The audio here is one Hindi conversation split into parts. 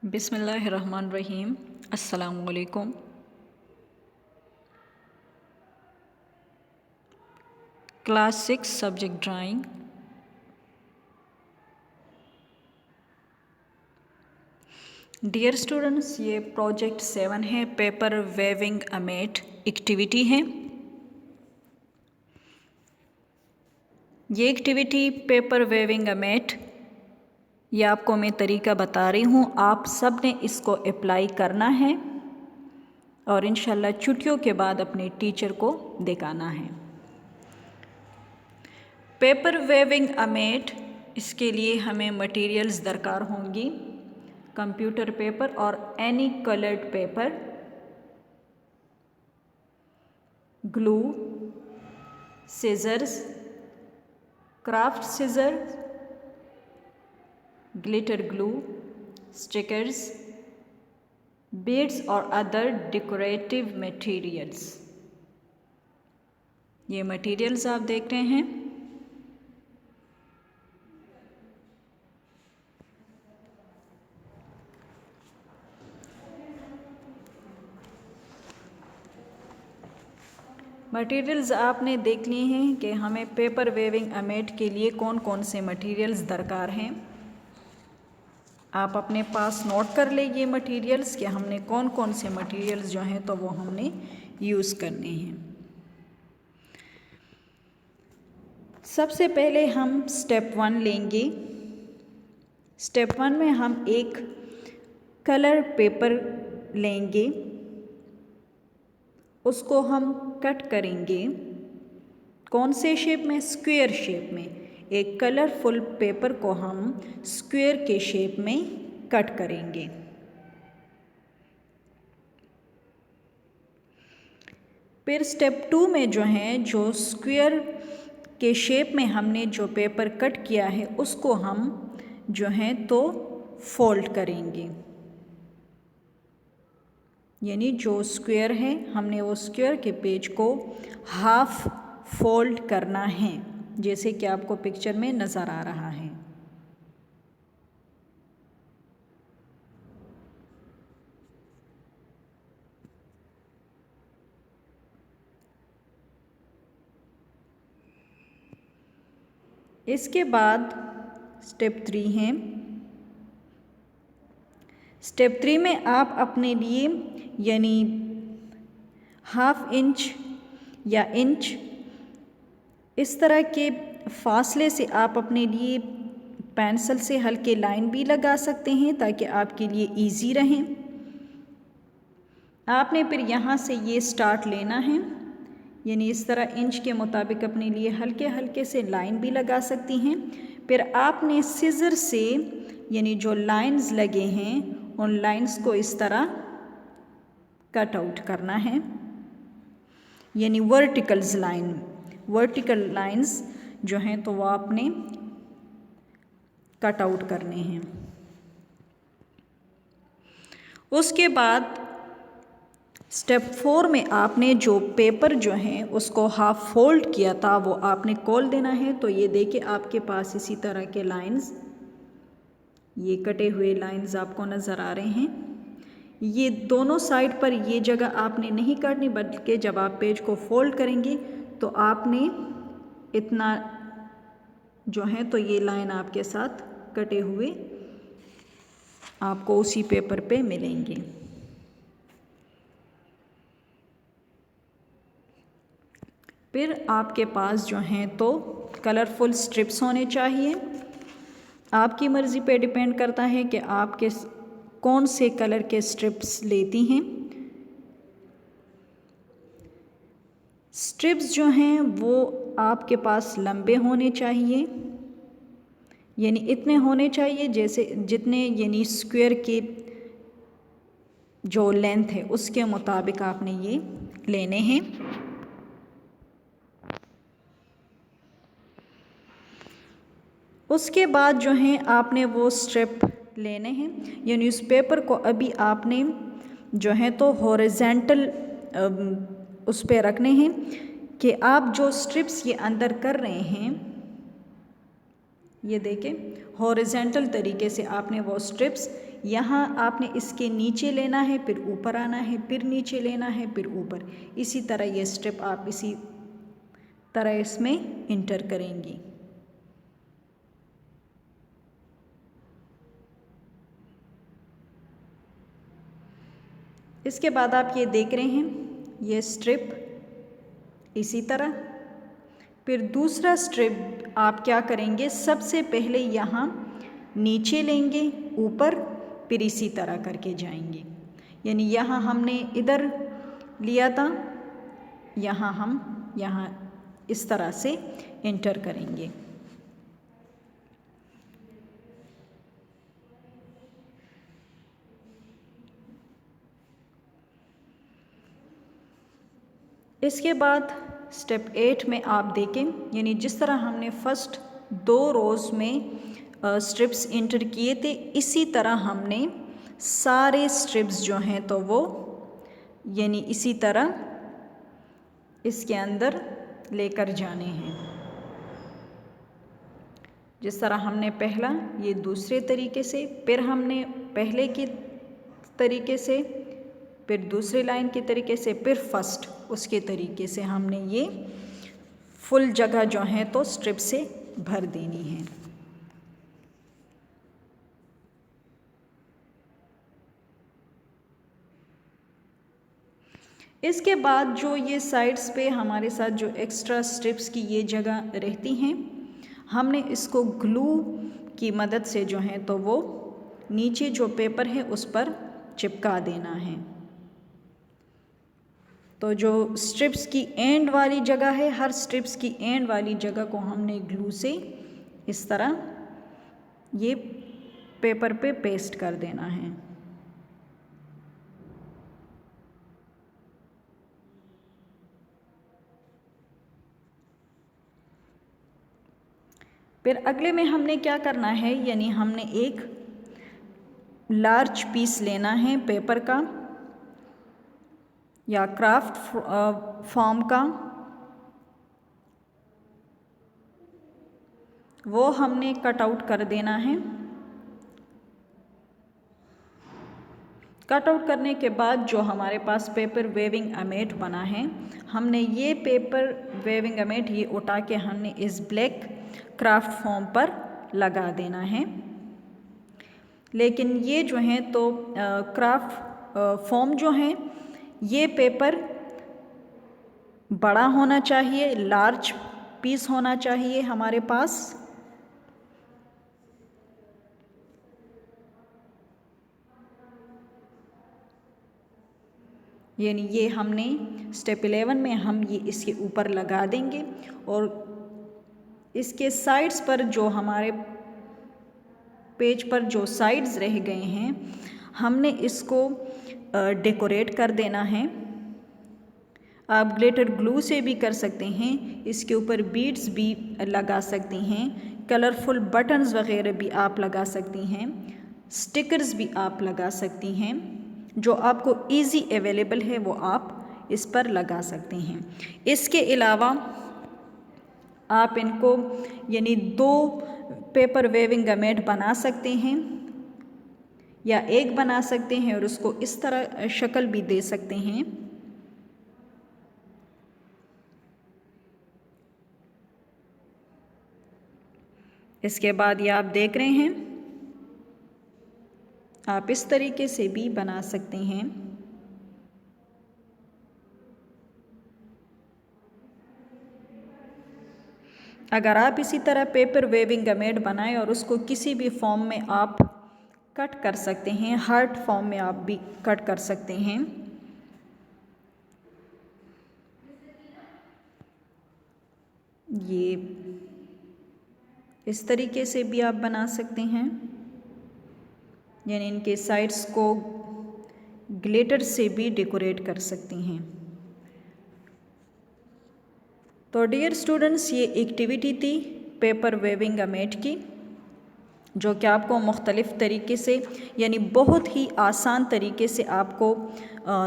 बिस्मिल्लाहिर्रहमानिर्रहीम। अस्सलामु अलैकुम। Class 6 subject drawing. Dear students, ये प्रोजेक्ट 7 है, पेपर वेविंग अमेट एक्टिविटी है। ये एक्टिविटी पेपर वेविंग अमेट, ये आपको मैं तरीका बता रही हूँ, आप सब ने इसको अप्लाई करना है और इंशाल्लाह छुट्टियों के बाद अपने टीचर को दिखाना है। पेपर वेविंग अमेट, इसके लिए हमें मटेरियल्स दरकार होंगी, कंप्यूटर पेपर और any coloured paper, glue, scissors, craft scissor, glitter glue, stickers, beads और अदर डेकोरेटिव मटेरियल्स। ये मटेरियल्स आप देख रहे हैं। मटेरियल्स आपने देख लिए हैं कि हमें पेपर वेविंग अमेट के लिए कौन कौन से मटेरियल्स दरकार हैं। आप अपने पास नोट कर ले ये मटेरियल्स कि हमने कौन कौन से मटेरियल्स जो हैं तो वो हमने यूज़ करने हैं। सबसे पहले हम स्टेप 1 लेंगे। स्टेप 1 में हम एक कलर पेपर लेंगे, उसको हम कट करेंगे। कौन से शेप में? स्क्वायर शेप में। एक कलरफुल पेपर को हम स्क्वायर के शेप में कट करेंगे। फिर स्टेप 2 में जो है, जो स्क्वायर के शेप में हमने जो पेपर कट किया है उसको हम जो है तो फोल्ड करेंगे। यानी जो स्क्वायर है हमने वो स्क्वायर के पेज को हाफ फोल्ड करना है, जैसे कि आपको पिक्चर में नज़र आ रहा है। इसके बाद स्टेप 3 है। स्टेप 3 में आप अपने लिए यानी ½ इंच या इंच इस तरह के फासले से आप अपने लिए पेंसिल से हल्के लाइन भी लगा सकते हैं ताकि आपके लिए इजी रहे। आपने फिर यहाँ से ये स्टार्ट लेना है, यानी इस तरह इंच के मुताबिक अपने लिए हल्के हल्के से लाइन भी लगा सकती हैं। फिर आपने सीजर से यानी जो लाइंस लगे हैं उन लाइंस को इस तरह कट आउट करना है, यानी वर्टिकल लाइंस जो हैं तो वो आपने कट आउट करने हैं। उसके बाद स्टेप 4 में आपने जो पेपर जो है उसको हाफ फोल्ड किया था वो आपने खोल देना है। तो ये देखिए आपके पास इसी तरह के लाइंस, ये कटे हुए लाइंस आपको नज़र आ रहे हैं। ये दोनों साइड पर ये जगह आपने नहीं काटनी, बल्कि जब आप पेज को फोल्ड करेंगे तो आपने इतना जो है तो ये लाइन आपके साथ कटे हुए आपको उसी पेपर पे मिलेंगे। फिर आपके पास जो हैं तो कलरफुल स्ट्रिप्स होने चाहिए। आपकी मर्ज़ी पे डिपेंड करता है कि आप कौन से कलर के स्ट्रिप्स लेती हैं। स्ट्रिप्स जो हैं वो आपके पास लंबे होने चाहिए, यानी इतने होने चाहिए जैसे जितने यानी स्क्वायर के जो लेंथ है उसके मुताबिक आपने ये लेने हैं। उसके बाद जो है आपने वो स्ट्रिप लेने हैं, यानी उस पेपर को अभी आपने जो है तो हॉरिजेंटल उस पे रखने हैं कि आप जो स्ट्रिप्स ये अंदर कर रहे हैं ये देखें हॉरिजेंटल तरीके से आपने वो स्ट्रिप्स यहाँ आपने इसके नीचे लेना है, फिर ऊपर आना है, फिर नीचे लेना है, फिर ऊपर। इसी तरह ये स्ट्रिप आप इसी तरह इसमें इंटर करेंगी। इसके बाद आप ये देख रहे हैं ये स्ट्रिप इसी तरह। फिर दूसरा स्ट्रिप आप क्या करेंगे, सबसे पहले यहाँ नीचे लेंगे, ऊपर, फिर इसी तरह करके जाएंगे। यानी यहाँ हमने इधर लिया था, यहाँ हम यहाँ इस तरह से एंटर करेंगे। इसके बाद स्टेप 8 में आप देखें, यानी जिस तरह हमने फर्स्ट 2 रोज़ में स्ट्रिप्स इंटर किए थे, इसी तरह हमने सारे स्ट्रिप्स जो हैं तो वो यानी इसी तरह इसके अंदर लेकर जाने हैं। जिस तरह हमने पहला ये दूसरे तरीके से, फिर हमने पहले की तरीके से, फिर दूसरी लाइन के तरीके से, फिर फर्स्ट उसके तरीके से हमने ये फुल जगह जो है तो स्ट्रिप से भर देनी है। इसके बाद जो ये साइड्स पे हमारे साथ जो एक्स्ट्रा स्ट्रिप्स की ये जगह रहती हैं, हमने इसको ग्लू की मदद से जो है तो वो नीचे जो पेपर है उस पर चिपका देना है। तो जो स्ट्रिप्स की एंड वाली जगह है, हर स्ट्रिप्स की एंड वाली जगह को हमने ग्लू से इस तरह ये पेपर पे पेस्ट कर देना है। फिर अगले में हमने क्या करना है, यानी हमने एक लार्ज पीस लेना है पेपर का या क्राफ्ट फॉर्म का, वो हमने कट आउट कर देना है। कट आउट करने के बाद जो हमारे पास पेपर वेविंग अमेट बना है, हमने ये पेपर वेविंग अमेट ये उठा के हमने इस ब्लैक क्राफ्ट फॉर्म पर लगा देना है। लेकिन ये जो है तो क्राफ्ट फॉर्म जो है ये पेपर बड़ा होना चाहिए, लार्ज पीस होना चाहिए हमारे पास। यानी ये हमने स्टेप 11 में हम ये इसके ऊपर लगा देंगे और इसके साइड्स पर जो हमारे पेज पर जो साइड्स रह गए हैं हमने इसको डेकोरेट कर देना है। आप ग्लिटर ग्लू से भी कर सकते हैं, इसके ऊपर बीड्स भी लगा सकती हैं, कलरफुल बटन्स वगैरह भी आप लगा सकती हैं, स्टिकर्स भी आप लगा सकती हैं। जो आपको इजी अवेलेबल है वो आप इस पर लगा सकते हैं। इसके अलावा आप इनको यानी 2 पेपर वेविंग गमेट बना सकते हैं या एक बना सकते हैं और उसको इस तरह शक्ल भी दे सकते हैं। इसके बाद ये आप देख रहे हैं, आप इस तरीके से भी बना सकते हैं। अगर आप इसी तरह पेपर वेविंग गमेट बनाएं और उसको किसी भी फॉर्म में आप कट कर सकते हैं, हार्ट फॉर्म में आप भी कट कर सकते हैं। ये इस तरीके से भी आप बना सकते हैं, यानी इनके साइड्स को ग्लिटर से भी डेकोरेट कर सकती हैं। तो डियर स्टूडेंट्स, ये एक्टिविटी थी पेपर वेविंग गमेट की, जो कि आपको मुख्तलिफ़ तरीके से यानी बहुत ही आसान तरीके से आपको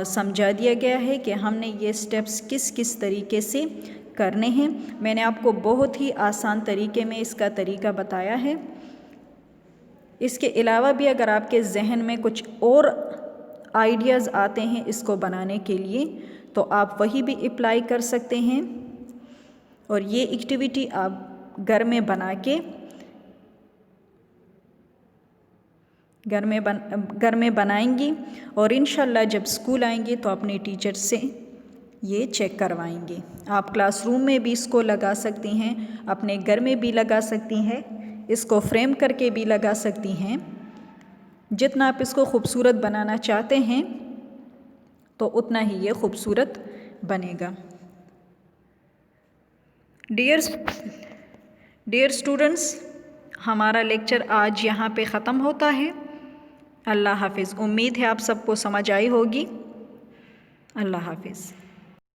समझा दिया गया है कि हमने ये स्टेप्स किस किस तरीके से करने हैं। मैंने आपको बहुत ही आसान तरीके में इसका तरीका बताया है। इसके अलावा भी अगर आपके जहन में कुछ और आइडियाज़ आते हैं इसको बनाने के लिए तो आप वही भी अप्लाई कर सकते हैं और ये एक्टिविटी आप घर में बनाएंगी और इंशाल्लाह जब स्कूल आएंगी तो अपने टीचर से ये चेक करवाएंगे। आप क्लासरूम में भी इसको लगा सकती हैं, अपने घर में भी लगा सकती हैं, इसको फ्रेम करके भी लगा सकती हैं। जितना आप इसको खूबसूरत बनाना चाहते हैं तो उतना ही ये खूबसूरत बनेगा। डियर स्टूडेंट्स, हमारा लेक्चर आज यहाँ पे ख़त्म होता है। अल्लाह हाफ़िज़। उम्मीद है आप सबको समझ आई होगी। अल्लाह हाफ़िज़।